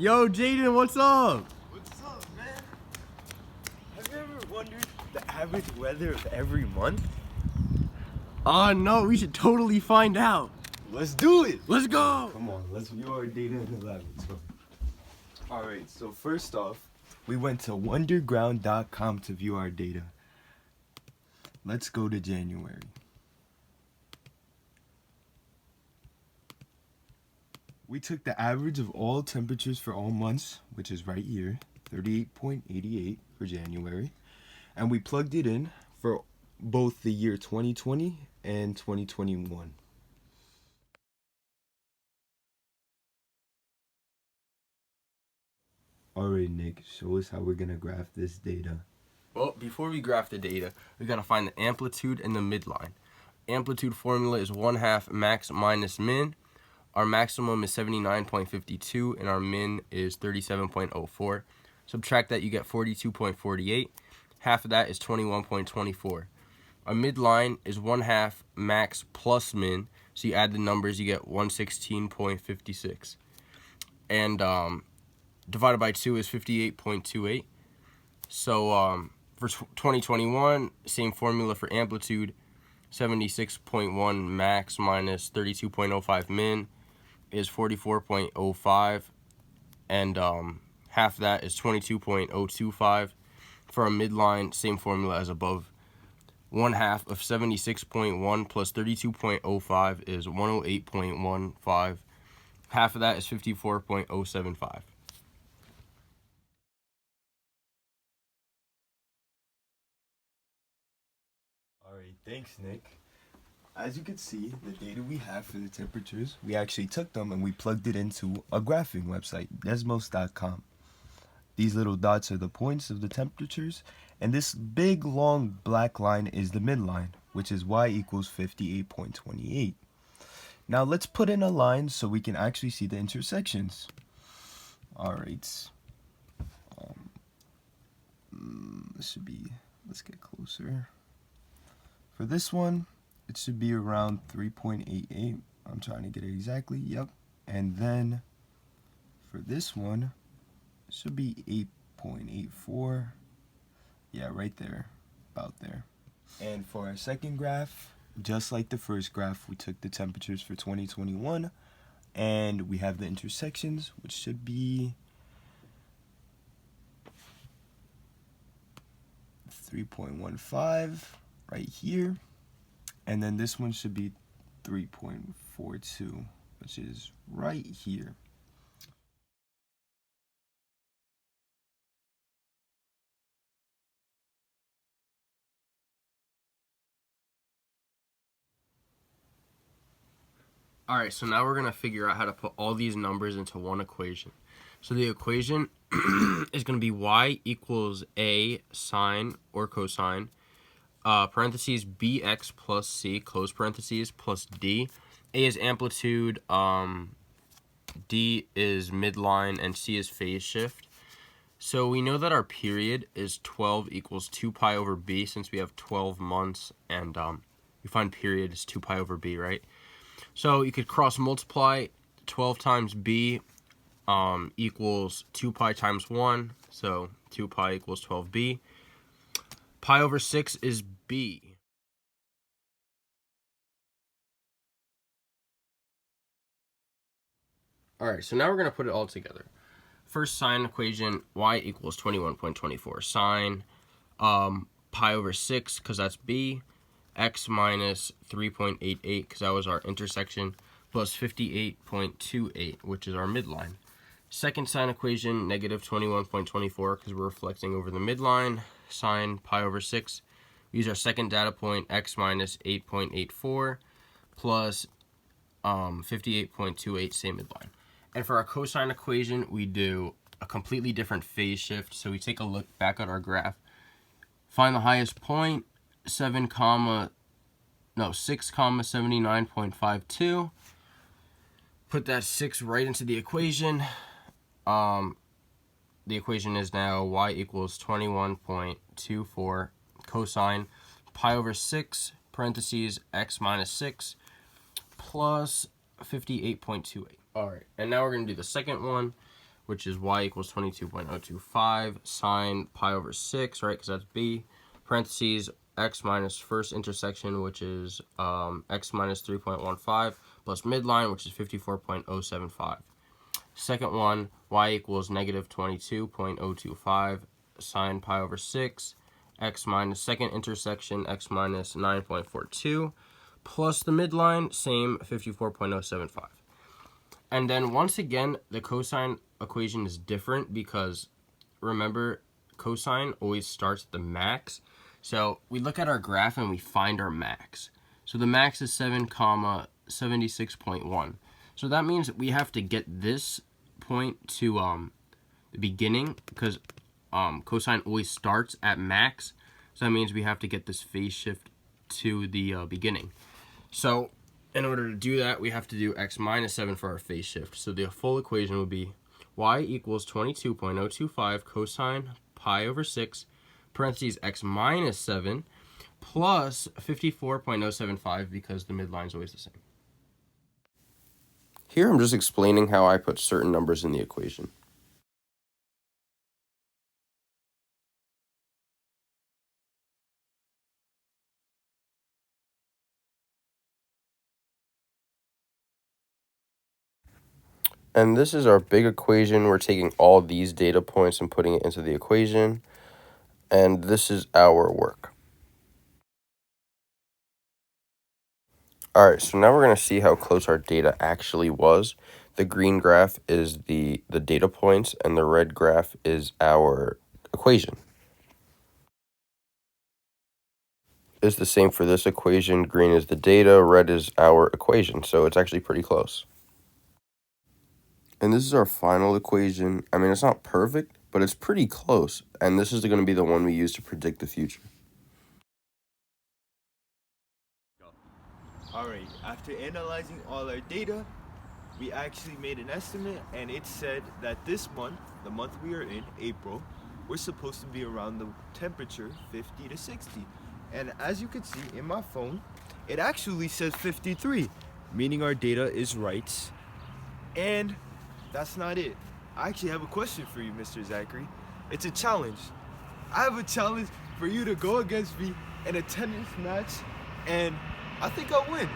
Yo, Jaden, what's up? What's up, man? Have you ever wondered the average weather of every month? No, we should totally find out. Let's do it! Let's go! Come on, let's view our data in the laboratory. Alright, so first off, we went to wonderground.com to view our data. Let's go to January. We took the average of all temperatures for all months, which is right here, 38.88 for January, and we plugged it in for both the year 2020 and 2021. Alright, Nick, show us how we're gonna graph this data. Well, before we graph the data, we gotta find the amplitude and the midline. Amplitude formula is 1/2 max minus min. Our maximum is 79.52 and our min is 37.04. Subtract that, you get 42.48. Half of that is 21.24. Our midline is 1/2 max plus min. So you add the numbers, you get 116.56. And divided by 2 is 58.28. So for 2021, same formula for amplitude, 76.1 max minus 32.05 min is 44.05, and half that is 22.025. For our midline, same formula as above. 1/2 of 76.1 plus 32.05 is 108.15. Half of that is 54.075. Alright, thanks, Nick. As you can see, the data we have for the temperatures, we actually took them and we plugged it into a graphing website, Desmos.com. These little dots are the points of the temperatures, and this big long black line is the midline, which is y equals 58.28. Now let's put in a line so we can actually see the intersections. Alright. This should be, let's get closer. For this one, it should be around 3.88. I'm trying to get it exactly. Yep. And then for this one, it should be 8.84. Yeah, right there. About there. And for our second graph, just like the first graph, we took the temperatures for 2021 and we have the intersections, which should be 3.15 right here. And then this one should be 3.42, which is right here. Alright, so now we're going to figure out how to put all these numbers into one equation. So the equation is going to be y equals a sine or cosine, parentheses bx plus c, close parentheses, plus d. A is amplitude, d is midline, and c is phase shift. So we know that our period is 12 equals 2 pi over b, since we have 12 months, and we find period is 2 pi over b, right? So you could cross multiply. 12 times b equals 2 pi times 1, so 2 pi equals 12b. Pi over 6 is b. Alright, so now we're going to put it all together. First sine equation, y equals 21.24. Sine pi over 6, because that's b, x minus 3.88, because that was our intersection, plus 58.28, which is our midline. Second sine equation, negative 21.24, because we're reflecting over the midline. Sine pi over 6. We use our second data point, x minus 8.84, plus 58.28, same midline. And for our cosine equation, we do a completely different phase shift. So we take a look back at our graph. Find the highest point, 6,79.52. Put that 6 right into the equation. The equation is now y equals 21.24 cosine pi over 6, parentheses, x minus 6, plus 58.28. Alright, and now we're going to do the second one, which is y equals 22.025 sine pi over 6, right, because that's b, parentheses, x minus first intersection, which is x minus 3.15, plus midline, which is 54.075. Second one, y equals negative 22.025 sine pi over 6, x minus second intersection, x minus 9.42, plus the midline, same 54.075. And then once again, the cosine equation is different because, remember, cosine always starts at the max. So we look at our graph and we find our max. So the max is 7, 76.1. So that means we have to get this point to the beginning, because cosine always starts at max. So that means we have to get this phase shift to the beginning. So in order to do that, we have to do x minus 7 for our phase shift. So the full equation would be y equals 22.025 cosine pi over 6, parentheses x minus 7, plus 54.075 because the midline is always the same. Here I'm just explaining how I put certain numbers in the equation. And this is our big equation. We're taking all these data points and putting it into the equation. And this is our work. All right, so now we're going to see how close our data actually was. The green graph is the data points, and the red graph is our equation. It's the same for this equation. Green is the data, red is our equation, so it's actually pretty close. And this is our final equation. I mean, it's not perfect, but it's pretty close, and this is going to be the one we use to predict the future. Alright, after analyzing all our data, we actually made an estimate, and it said that this month, the month we are in, April, we're supposed to be around the temperature 50 to 60. And as you can see in my phone, it actually says 53, meaning our data is right. And that's not it. I actually have a question for you, Mr. Zachary. It's a challenge. I have a challenge for you to go against me in a tennis match, and I think I'll win.